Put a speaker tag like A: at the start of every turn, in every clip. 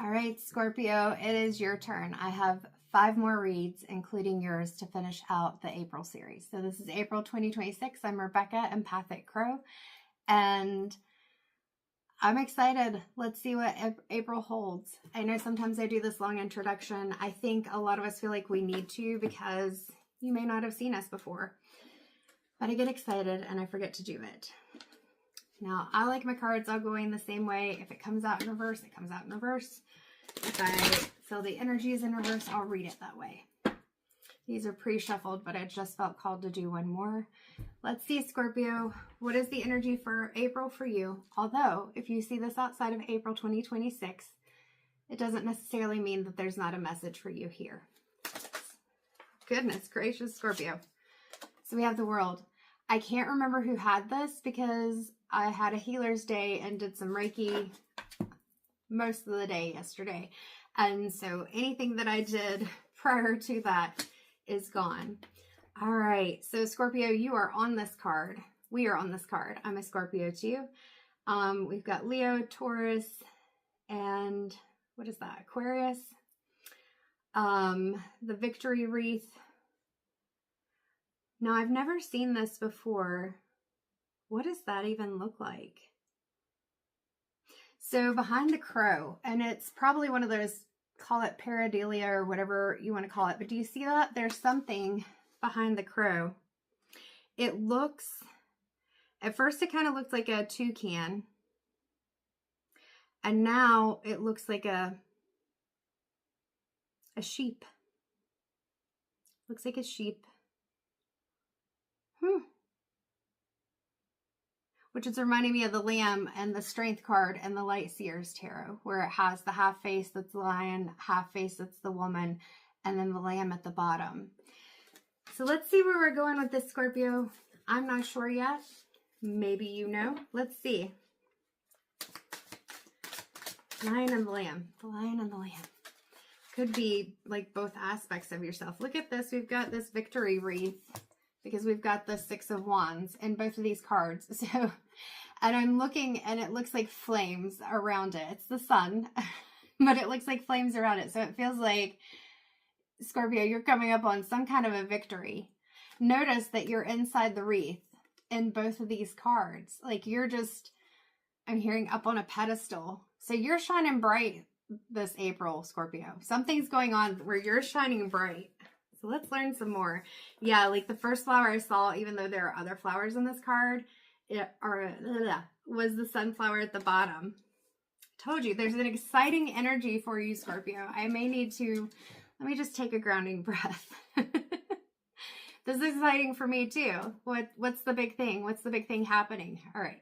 A: All right, Scorpio, it is your turn. I have 5 more reads, including yours, to finish out the April series. So this is April 2026. I'm Rebecca, Empathic Crow, and I'm excited. Let's see what April holds. I know sometimes I do this long introduction. I think a lot of us feel like we need to because you may not have seen us before. But I get excited and I forget to do it. Now, I like my cards all going the same way. If it comes out in reverse, it comes out in reverse. If I feel the energy is in reverse, I'll read it that way. These are pre-shuffled, but I just felt called to do one more. Let's see, Scorpio, what is the energy for April for you? Although, if you see this outside of April 2026, it doesn't necessarily mean that there's not a message for you here. Goodness gracious, Scorpio. So we have the World. I can't remember who had this because I had a healer's day and did some Reiki most of the day yesterday. And so anything that I did prior to that is gone. All right. So Scorpio, you are on this card. We are on this card. I'm a Scorpio too. We've got Leo, Taurus, and what is that? Aquarius. The Victory Wreath. Now, I've never seen this before. What does that even look like? So behind the crow, and it's probably one of those, call it pareidolia or whatever you want to call it, but do you see that? There's something behind the crow. It looks, at first it kind of looked like a toucan, and now it looks like a sheep. Looks like a sheep. Which is reminding me of the Lamb and the Strength card and the Light Seers Tarot, where it has the half face that's the lion, half face that's the woman, and then the lamb at the bottom. So let's see where we're going with this, Scorpio. I'm not sure yet. Maybe you know. Let's see. Lion and the Lamb. The Lion and the Lamb. Could be like both aspects of yourself. Look at this. We've got this Victory Wreath, because we've got the 6 of Wands in both of these cards. So, and I'm looking and it looks like flames around it. It's the sun, but it looks like flames around it. So it feels like, Scorpio, you're coming up on some kind of a victory. Notice that you're inside the wreath in both of these cards. Like you're just, I'm hearing up on a pedestal. So you're shining bright this April, Scorpio. Something's going on where you're shining bright. So let's learn some more. Yeah, like the first flower I saw, even though there are other flowers in this card, was the sunflower at the bottom. Told you, there's an exciting energy for you, Scorpio. I may need to, let me just take a grounding breath. This is exciting for me too. What's the big thing? What's the big thing happening? All right.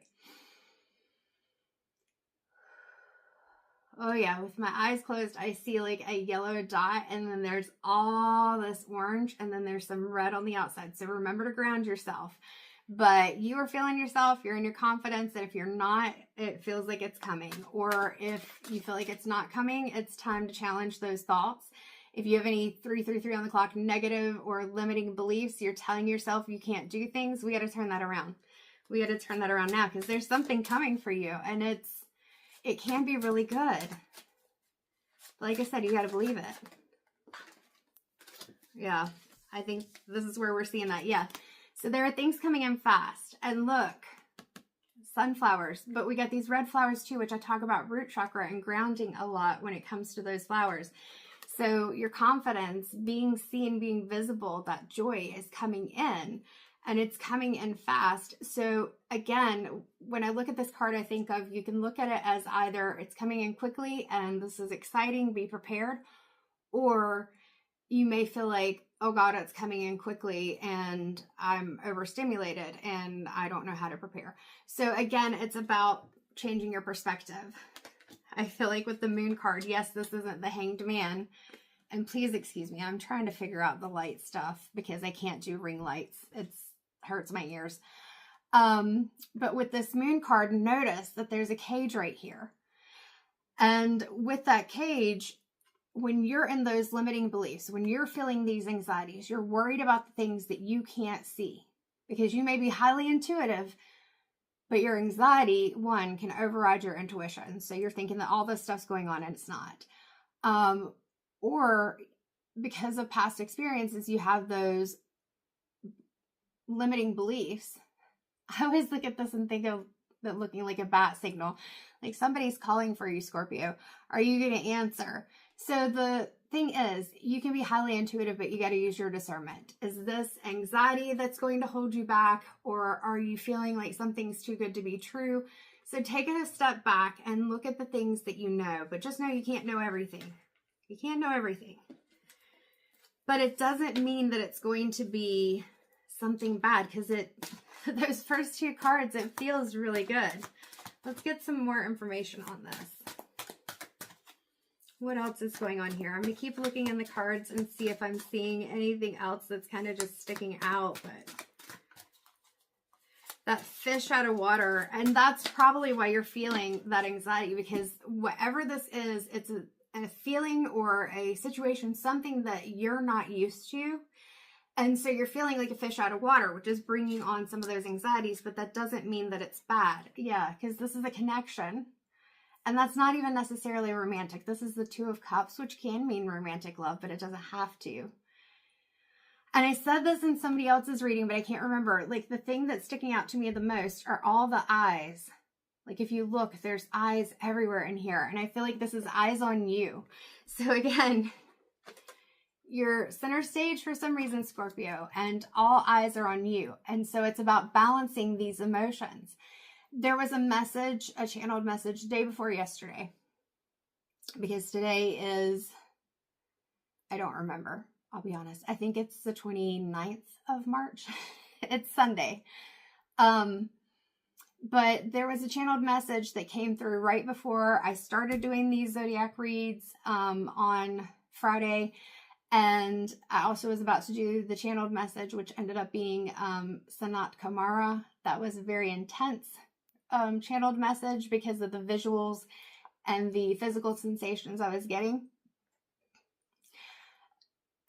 A: Oh yeah, with my eyes closed, I see like a yellow dot, and then there's all this orange, and then there's some red on the outside. So remember to ground yourself. But you are feeling yourself, you're in your confidence, and if you're not, it feels like it's coming. Or if you feel like it's not coming, it's time to challenge those thoughts. If you have any 333 on the clock negative or limiting beliefs, you're telling yourself you can't do things, we got to turn that around. We got to turn that around now, because there's something coming for you, and it can be really good. Like I said, you got to believe it. Yeah, I think this is where we're seeing that. Yeah. So there are things coming in fast. And look, sunflowers. But we got these red flowers too, which I talk about root chakra and grounding a lot when it comes to those flowers. So your confidence, being seen, being visible, that joy is coming in. And it's coming in fast. So again, when I look at this card, I think of, you can look at it as either it's coming in quickly and this is exciting, be prepared, or you may feel like, oh God, it's coming in quickly and I'm overstimulated and I don't know how to prepare. So again, it's about changing your perspective. I feel like with the Moon card, yes, this isn't the Hanged Man. And please excuse me, I'm trying to figure out the light stuff because I can't do ring lights. It's hurts my ears. But with this Moon card, notice that there's a cage right here. And with that cage, when you're in those limiting beliefs, when you're feeling these anxieties, you're worried about the things that you can't see because you may be highly intuitive, But your anxiety, one, can override your intuition. So you're thinking that all this stuff's going on and it's not. Or because of past experiences, you have those limiting beliefs. I always look at this and think of it looking like a bat signal. Like somebody's calling for you, Scorpio. Are you going to answer? So the thing is, you can be highly intuitive, but you got to use your discernment. Is this anxiety that's going to hold you back, or are you feeling like something's too good to be true? So take a step back and look at the things that you know, but just know you can't know everything. You can't know everything. But it doesn't mean that it's going to be something bad, because those first two cards, it feels really good. Let's get some more information on this. What else is going on here? I'm going to keep looking in the cards and see if I'm seeing anything else that's kind of just sticking out. But that fish out of water, and that's probably why you're feeling that anxiety, because whatever this is, it's a feeling or a situation, something that you're not used to. And so you're feeling like a fish out of water, which is bringing on some of those anxieties, but that doesn't mean that it's bad. Yeah, because this is a connection. And that's not even necessarily romantic. This is the Two of Cups, which can mean romantic love, but it doesn't have to. And I said this in somebody else's reading, but I can't remember. Like, the thing that's sticking out to me the most are all the eyes. Like, if you look, there's eyes everywhere in here. And I feel like this is eyes on you. So again, you're center stage for some reason, Scorpio, and all eyes are on you. And so it's about balancing these emotions. There was a message, a channeled message, day before yesterday, because today is, I don't remember, I'll be honest. I think it's the 29th of March. It's Sunday. But there was a channeled message that came through right before I started doing these zodiac reads on Friday. And I also was about to do the channeled message, which ended up being Sanat Kamara. That was a very intense channeled message because of the visuals and the physical sensations I was getting.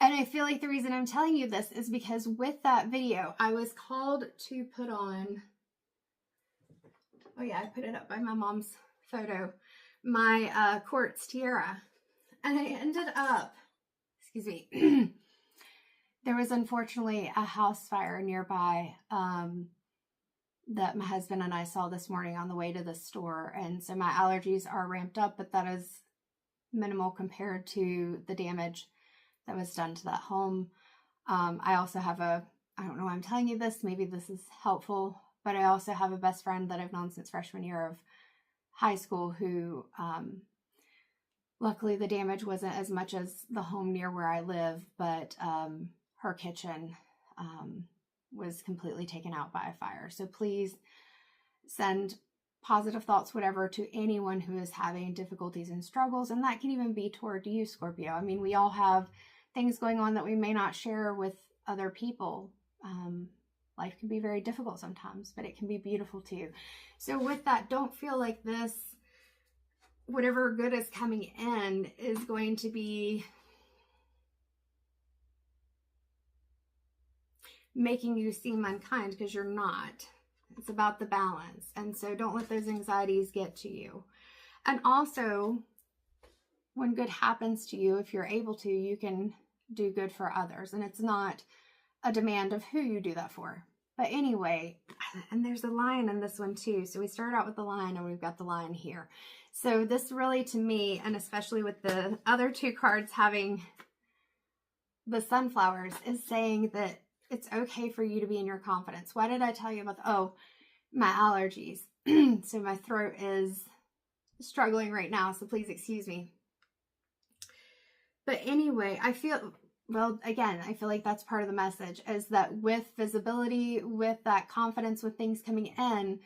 A: And I feel like the reason I'm telling you this is because with that video, I was called to put on, oh yeah, I put it up by my mom's photo, my quartz tiara. And I ended up, excuse me, there was unfortunately a house fire nearby that my husband and I saw this morning on the way to the store. And so my allergies are ramped up, but that is minimal compared to the damage that was done to that home. I also have I don't know why I'm telling you this, maybe this is helpful, but I also have a best friend that I've known since freshman year of high school who, luckily the damage wasn't as much as the home near where I live, but her kitchen was completely taken out by a fire. So please send positive thoughts, whatever, to anyone who is having difficulties and struggles. And that can even be toward you, Scorpio. I mean, we all have things going on that we may not share with other people. Life can be very difficult sometimes, but it can be beautiful too. So with that, don't feel like this, whatever good is coming in, is going to be making you seem unkind, because you're not. It's about the balance. And so don't let those anxieties get to you. And also, when good happens to you, if you're able to, you can do good for others. And it's not a demand of who you do that for. But anyway, and there's a lion in this one too. So we start out with the lion and we've got the lion here. So this really, to me, and especially with the other two cards having the sunflowers, is saying that it's okay for you to be in your confidence. Why did I tell you about my allergies? So my throat is struggling right now, so please excuse me. But anyway, I feel like that's part of the message, is that with visibility, with that confidence, with things coming in,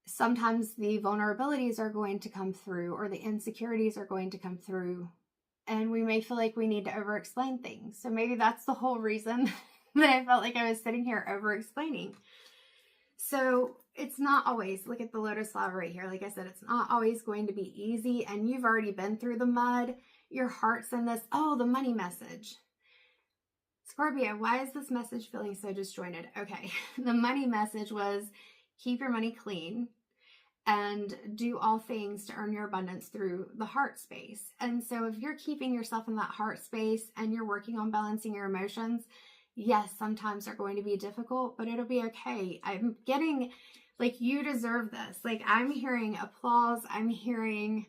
A: sometimes the vulnerabilities are going to come through, or the insecurities are going to come through, and we may feel like we need to over-explain things. So maybe that's the whole reason that I felt like I was sitting here over-explaining. So it's not always, look at the lotus flower right here. Like I said, it's not always going to be easy, and you've already been through the mud. Your heart's in this. Oh, the money message. Scorpio, why is this message feeling so disjointed? Okay, the money message was keep your money clean, and do all things to earn your abundance through the heart space. And so if you're keeping yourself in that heart space and you're working on balancing your emotions, yes, sometimes they're going to be difficult, but it'll be okay. I'm getting, like, you deserve this. Like, I'm hearing applause. I'm hearing,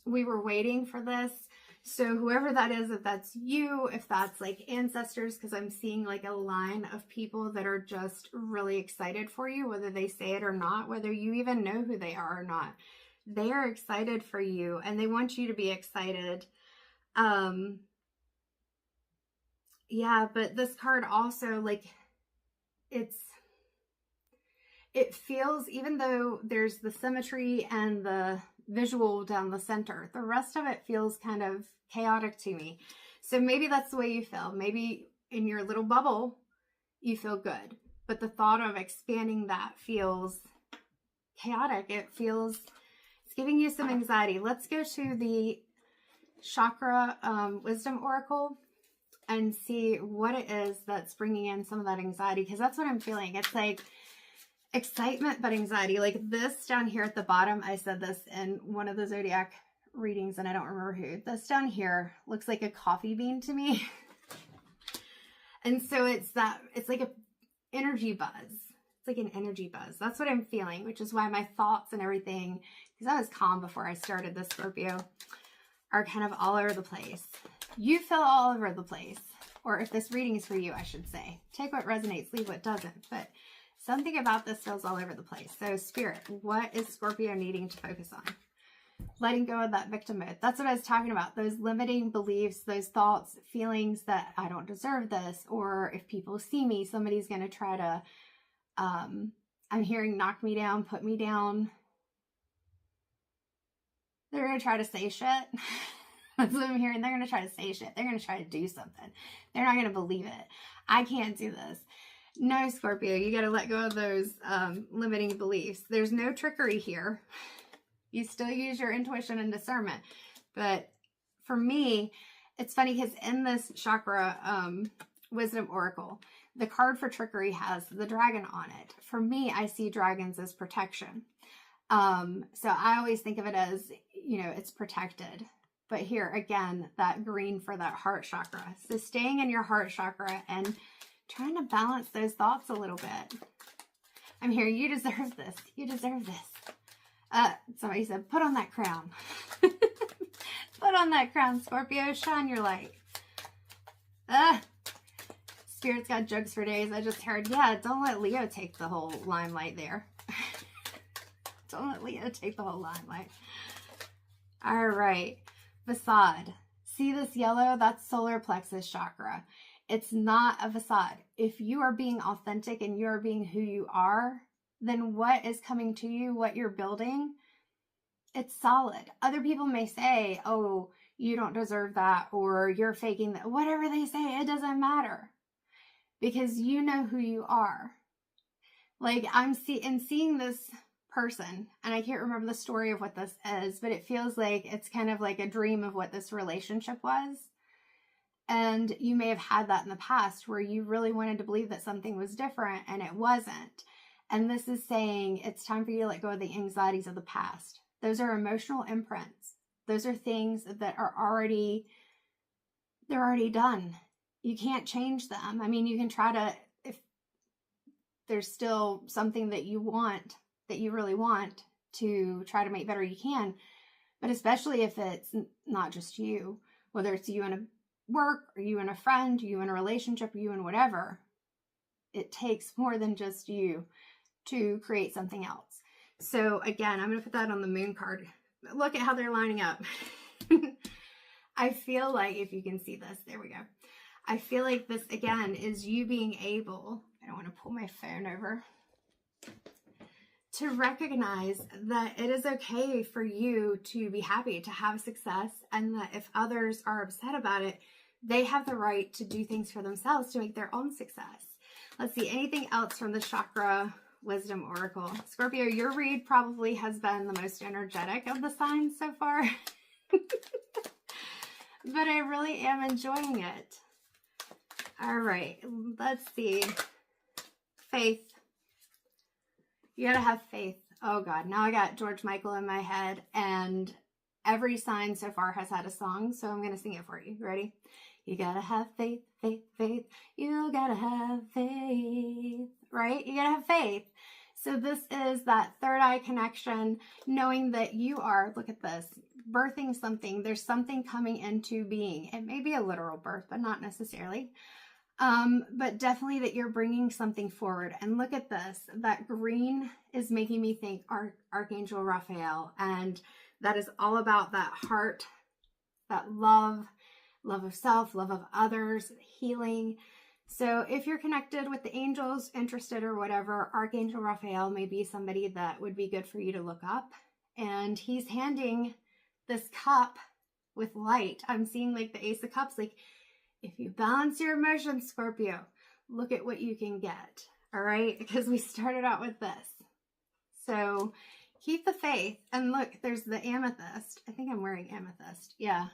A: we were waiting for this. So whoever that is, if that's you, if that's like ancestors, because I'm seeing like a line of people that are just really excited for you, whether they say it or not, whether you even know who they are or not. They are excited for you and they want you to be excited. Yeah, but this card also, like, it feels, even though there's the symmetry and the visual down the center, the rest of it feels kind of chaotic to me. So maybe that's the way you feel. Maybe in your little bubble, you feel good. But the thought of expanding that feels chaotic. It's giving you some anxiety. Let's go to the chakra wisdom oracle and see what it is that's bringing in some of that anxiety, because that's what I'm feeling. It's like excitement, but anxiety. Like this down here at the bottom, I said this in one of the zodiac readings and I don't remember who. This down here looks like a coffee bean to me. And so it's like an energy buzz. It's like an energy buzz. That's what I'm feeling, which is why my thoughts and everything, because I was calm before I started this, Scorpio, are kind of all over the place. You feel all over the place. Or if this reading is for you, I should say. Take what resonates, leave what doesn't. But something about this feels all over the place. So Spirit, what is Scorpio needing to focus on? Letting go of that victim mode. That's what I was talking about. Those limiting beliefs, those thoughts, feelings that I don't deserve this. Or if people see me, somebody's going to try to, I'm hearing knock me down, put me down. They're going to try to say shit. That's what I'm hearing. They're going to try to say shit. They're going to try to do something. They're not going to believe it. I can't do this. No, Scorpio, you got to let go of those limiting beliefs. There's no trickery here. You still use your intuition and discernment. But for me, it's funny because in this chakra wisdom oracle, the card for trickery has the dragon on it. For me, I see dragons as protection. So I always think of it as, it's protected. But here, again, that green for that heart chakra. So staying in your heart chakra and trying to balance those thoughts a little bit. I'm here. You deserve this. You deserve this. Somebody said, put on that crown. Put on that crown, Scorpio. Shine your light. Spirit's got jokes for days. I just heard, yeah, don't let Leo take the whole limelight there. Don't let Leo take the whole limelight. All right. Facade. See this yellow? That's solar plexus chakra. It's not a facade. If you are being authentic and you're being who you are, then what is coming to you, what you're building, it's solid. Other people may say, oh, you don't deserve that, or you're faking that. Whatever they say, it doesn't matter. Because you know who you are. Like I'm seeing this person, and I can't remember the story of what this is, but it feels like it's kind of like a dream of what this relationship was. And you may have had that in the past where you really wanted to believe that something was different and it wasn't. And this is saying it's time for you to let go of the anxieties of the past. Those are emotional imprints. Those are things that are they're already done. You can't change them. I mean, you can try to, if there's still something that you want, that you really want to try to make better, you can. But especially if it's not just you, whether it's you and a work, or you and a friend, you and a relationship, or you and whatever, it takes more than just you to create something else. So again, I'm going to put that on the moon card. Look at how they're lining up. I feel like, if you can see this, there we go. I feel like this, again, is you being able, I don't want to pull my phone over, to recognize that it is okay for you to be happy, to have success, and that if others are upset about it, they have the right to do things for themselves to make their own success. Let's see, anything else from the chakra wisdom oracle? Scorpio, your read probably has been the most energetic of the signs so far. But I really am enjoying it. All right, let's see. Faith. You gotta have faith. Oh God, now I got George Michael in my head, and every sign so far has had a song, so I'm gonna sing it for you. Ready? You gotta have faith, faith, faith. You gotta have faith, right? You gotta have faith. So this is that third eye connection, knowing that you are, look at this, birthing something. There's something coming into being. It may be a literal birth, but not necessarily. But definitely that you're bringing something forward. And look at this, that green is making me think Archangel Raphael. And that is all about that heart, that love of self, love of others, healing. So if you're connected with the angels, interested or whatever, Archangel Raphael may be somebody that would be good for you to look up. And he's handing this cup with light. I'm seeing like the Ace of Cups, like if you balance your emotions, Scorpio, look at what you can get. All right, because we started out with this. So keep the faith. And look, there's the amethyst. I think I'm wearing amethyst. Yeah.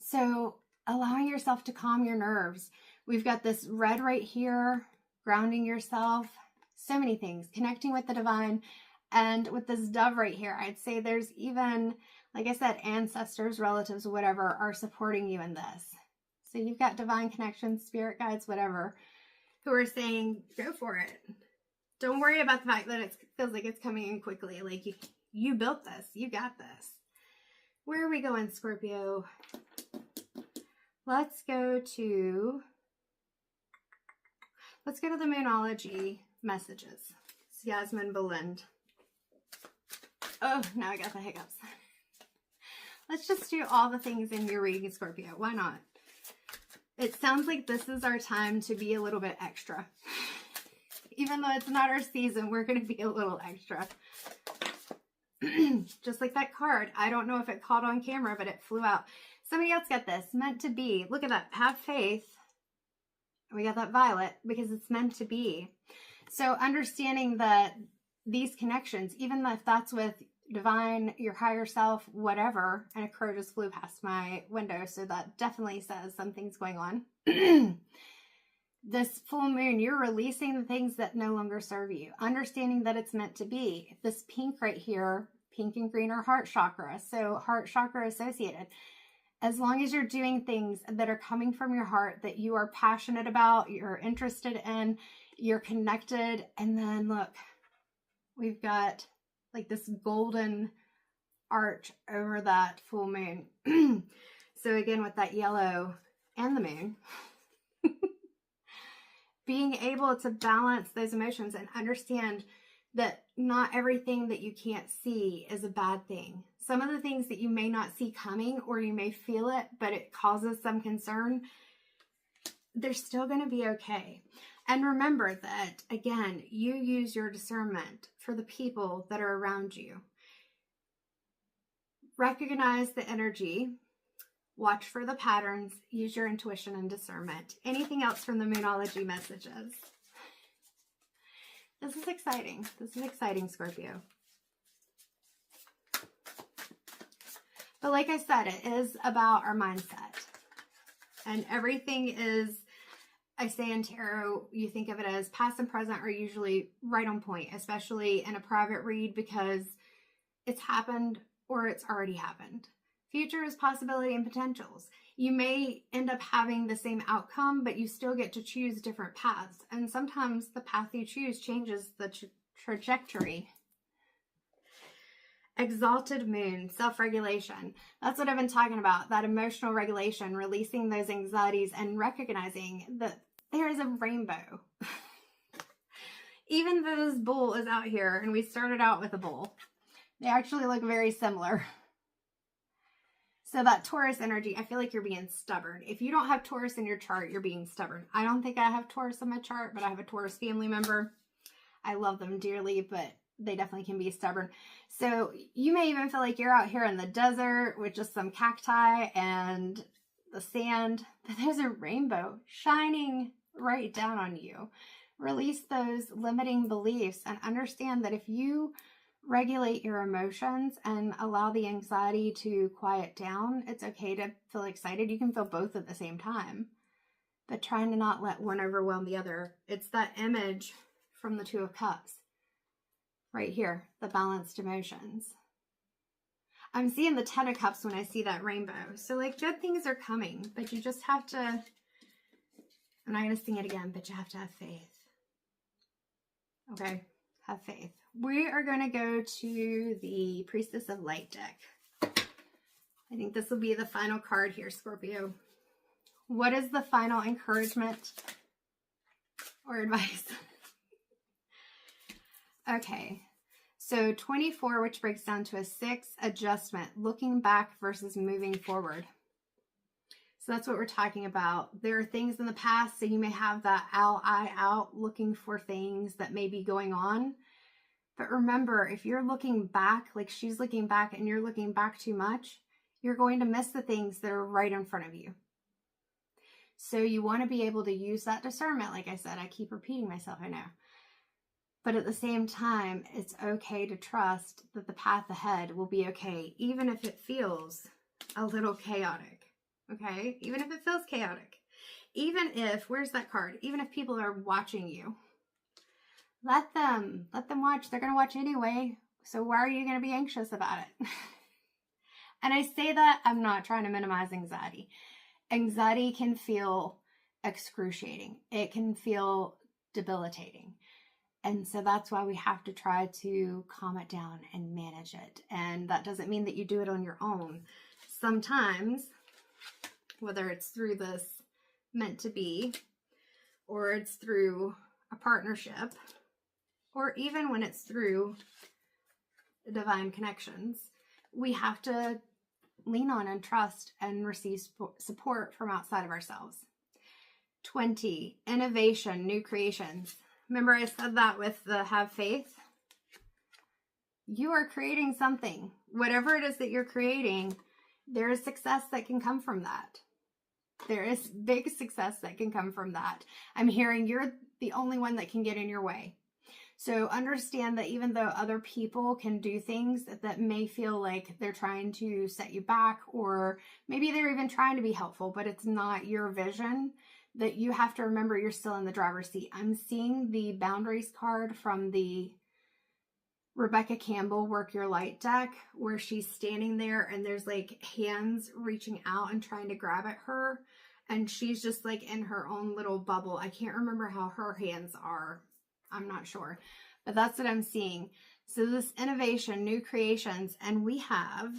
A: So allowing yourself to calm your nerves. We've got this red right here, grounding yourself. So many things, connecting with the divine. And with this dove right here, I'd say there's even, like I said, ancestors, relatives, whatever, are supporting you in this. So you've got divine connections, spirit guides, whatever, who are saying, go for it. Don't worry about the fact that it feels like it's coming in quickly. Like you built this. You got this. Where are we going, Scorpio? Let's go to the Moonology messages. It's Yasmin Belind. Oh, now I got the hiccups. Let's just do all the things in your reading, Scorpio. Why not? It sounds like this is our time to be a little bit extra. Even though it's not our season, we're going to be a little extra. Just like that card. I don't know if it caught on camera, but it flew out. Somebody else got this. Meant to be. Look at that. Have faith. We got that violet because it's meant to be. So understanding that these connections, even if that's with divine, your higher self, whatever, and a crow just flew past my window, so that definitely says something's going on. This full moon, you're releasing the things that no longer serve you, understanding that it's meant to be. This pink right here, pink and green are heart chakra, so heart chakra associated. As long as you're doing things that are coming from your heart, that you are passionate about, you're interested in, you're connected, and then look, we've got like this golden arch over that full moon. So again, with that yellow and the moon, being able to balance those emotions and understand that not everything that you can't see is a bad thing. Some of the things that you may not see coming, or you may feel it, but it causes some concern, they're still going to be okay. And remember that, again, you use your discernment for the people that are around you. Recognize the energy. Watch for the patterns. Use your intuition and discernment. Anything else from the Moonology messages? This is exciting. This is exciting, Scorpio. But like I said, it is about our mindset. And everything is, I say in tarot, you think of it as past and present are usually right on point, especially in a private read, because it's happened or it's already happened. Future is possibility and potentials. You may end up having the same outcome, but you still get to choose different paths. And sometimes the path you choose changes the trajectory. Exalted moon, self-regulation. That's what I've been talking about, that emotional regulation, releasing those anxieties and recognizing that there is a rainbow. Even though this bull is out here, and we started out with a bull, they actually look very similar. So that Taurus energy, I feel like you're being stubborn. If you don't have Taurus in your chart, you're being stubborn. I don't think I have Taurus in my chart, but I have a Taurus family member. I love them dearly, but they definitely can be stubborn. So you may even feel like you're out here in the desert with just some cacti and the sand, but there's a rainbow shining right down on you. Release those limiting beliefs and understand that if you regulate your emotions and allow the anxiety to quiet down, it's okay to feel excited. You can feel both at the same time, but trying to not let one overwhelm the other. It's that image from the Two of Cups. right here, the balanced emotions. I'm seeing the 10 of Cups when I see that rainbow. So like good things are coming, but you just have to, I'm not going to sing it again, but you have to have faith. Okay, have faith. We are going to go to the Priestess of Light deck. I think this will be the final card here, Scorpio. What is the final encouragement or advice? Okay, so 24, which breaks down to a 6, adjustment, looking back versus moving forward. So that's what we're talking about. There are things in the past, so you may have that eye out looking for things that may be going on. But remember, if you're looking back, like she's looking back and you're looking back too much, you're going to miss the things that are right in front of you. So you want to be able to use that discernment. Like I said, I keep repeating myself, I know. But at the same time, it's okay to trust that the path ahead will be okay, even if it feels a little chaotic, okay? Even if it feels chaotic. Even if, where's that card? Even if people are watching you, let them watch. They're going to watch anyway. So why are you going to be anxious about it? And I say that, I'm not trying to minimize anxiety. Anxiety can feel excruciating. It can feel debilitating. And so that's why we have to try to calm it down and manage it. And that doesn't mean that you do it on your own. Sometimes, whether it's through this meant to be, or it's through a partnership, or even when it's through divine connections, we have to lean on and trust and receive support from outside of ourselves. 20, innovation, new creations. Remember I said that with the have faith? You are creating something. Whatever it is that you're creating, there is success that can come from that. There is big success that can come from that. I'm hearing you're the only one that can get in your way. So understand that even though other people can do things that may feel like they're trying to set you back, or maybe they're even trying to be helpful, but it's not your vision, that you have to remember you're still in the driver's seat. I'm seeing the boundaries card from the Rebecca Campbell Work Your Light deck, where she's standing there and there's like hands reaching out and trying to grab at her. And she's just like in her own little bubble. I can't remember how her hands are. I'm not sure, but that's what I'm seeing. So this innovation, new creations, and we have,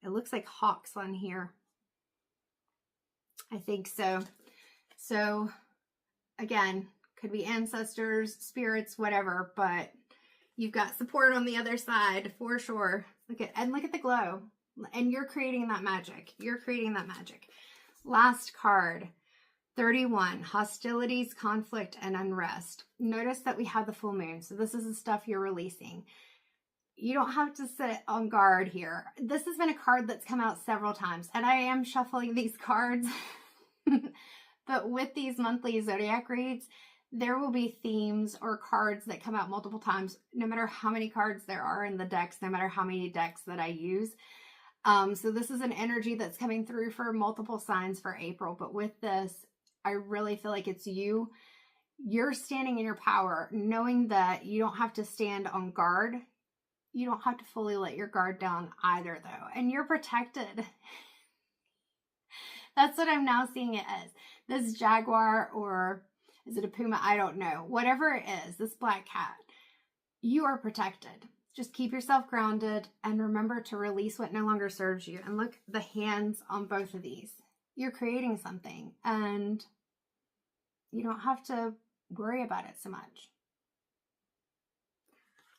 A: it looks like hawks on here. I think so. So again, could be ancestors, spirits, whatever, but you've got support on the other side for sure. Look at the glow, and you're creating that magic. You're creating that magic. Last card, 31, hostilities, conflict, and unrest. Notice that we have the full moon. So this is the stuff you're releasing. You don't have to sit on guard here. This has been a card that's come out several times, and I am shuffling these cards. But with these monthly zodiac reads, there will be themes or cards that come out multiple times, no matter how many cards there are in the decks, no matter how many decks that I use. So this is an energy that's coming through for multiple signs for April. But with this, I really feel like it's you. You're standing in your power, knowing that you don't have to stand on guard. You don't have to fully let your guard down either, though. And you're protected. That's what I'm now seeing it as. This jaguar, or is it a puma? I don't know. Whatever it is, this black cat, you are protected. Just keep yourself grounded and remember to release what no longer serves you. And look, the hands on both of these. You're creating something and you don't have to worry about it so much.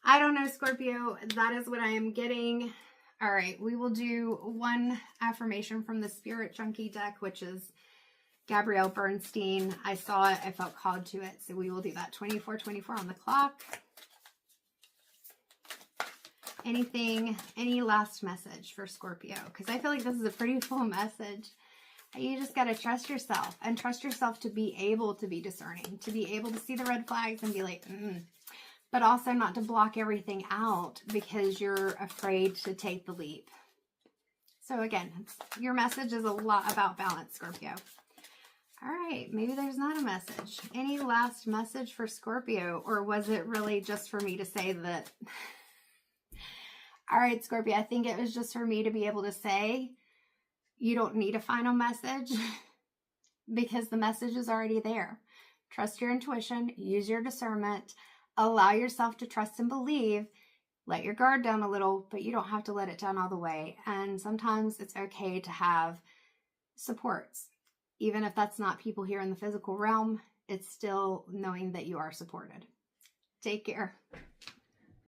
A: I don't know, Scorpio. That is what I am getting. All right, we will do one affirmation from the Spirit Junkie deck, which is Gabrielle Bernstein. I saw it. I felt called to it. So we will do that. 24:24 on the clock. Any last message for Scorpio? Because I feel like this is a pretty full message. You just got to trust yourself, and trust yourself to be able to be discerning, to be able to see the red flags and be like, but also not to block everything out because you're afraid to take the leap. So again, your message is a lot about balance, Scorpio. All right, maybe there's not a message. Any last message for Scorpio, or was it really just for me to say that? All right, Scorpio, I think it was just for me to be able to say you don't need a final message because the message is already there. Trust your intuition, use your discernment, allow yourself to trust and believe. Let your guard down a little, but you don't have to let it down all the way. And sometimes it's okay to have supports. Even if that's not people here in the physical realm, it's still knowing that you are supported. Take care.